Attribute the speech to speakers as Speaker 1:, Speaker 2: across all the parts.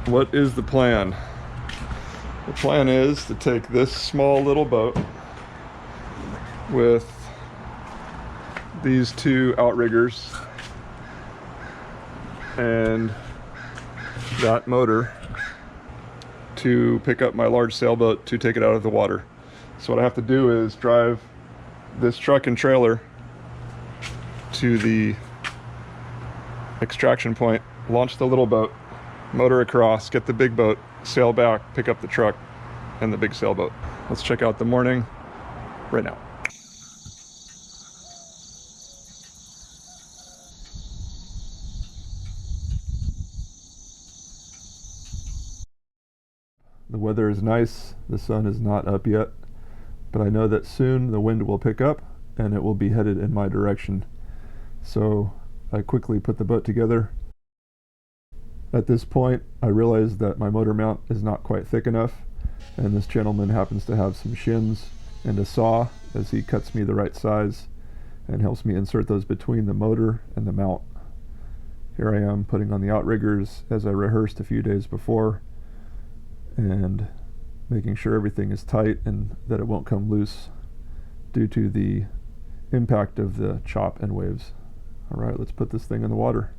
Speaker 1: What is the plan? The plan is to take this small little boat with these two outriggers and that motor to pick up my large sailboat to take it out of the water. So what I have to do is drive this truck and trailer to the extraction point, launch the little boat, motor across, get the big boat, sail back, pick up the truck and the big sailboat. Let's check out the morning right now. The weather is nice, the sun is not up yet, but I know that soon the wind will pick up and it will be headed in my direction. So I quickly put the boat together. At this point, I realized that my motor mount is not quite thick enough, and this gentleman happens to have some shims and a saw as he cuts me the right size and helps me insert those between the motor and the mount. Here I am putting on the outriggers as I rehearsed a few days before, and making sure everything is tight and that it won't come loose due to the impact of the chop and waves. All right, let's put this thing in the water.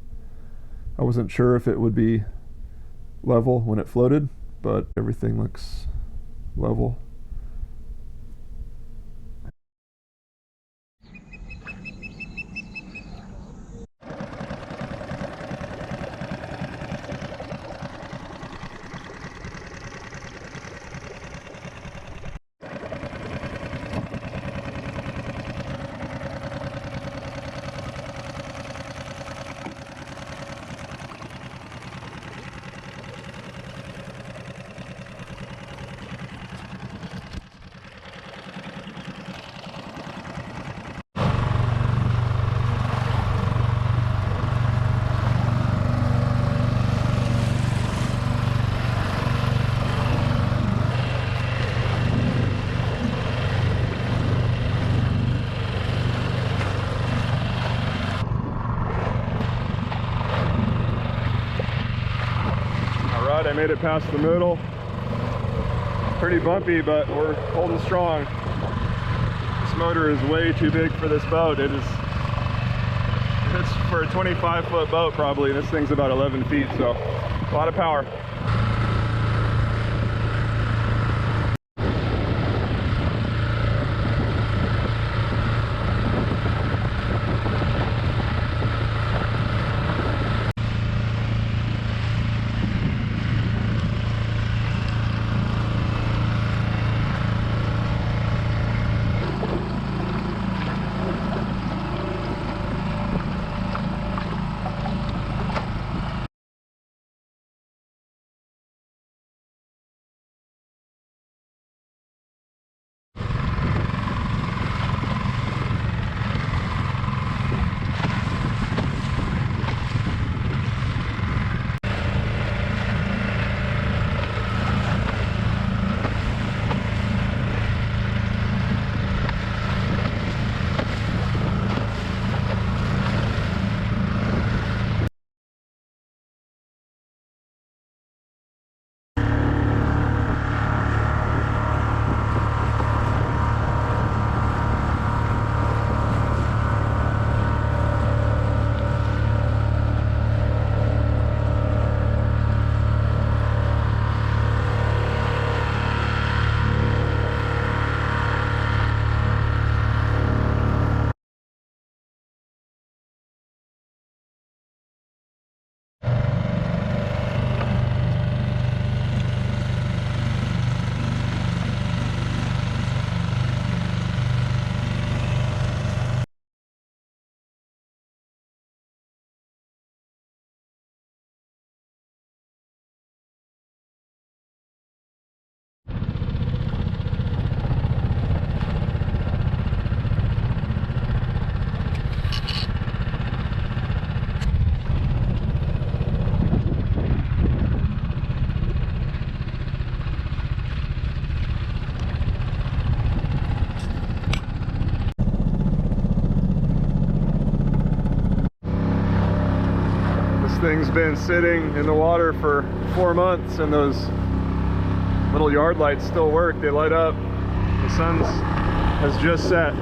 Speaker 1: I wasn't sure if it would be level when it floated, but everything looks level. I made it past the middle. Pretty bumpy, but we're holding strong. This motor is way too big for this boat. It's for a 25-foot boat probably. This thing's about 11 feet, so a lot of power. thing's been sitting in the water for 4 months, and those little yard lights still work. They light up. The sun has just set.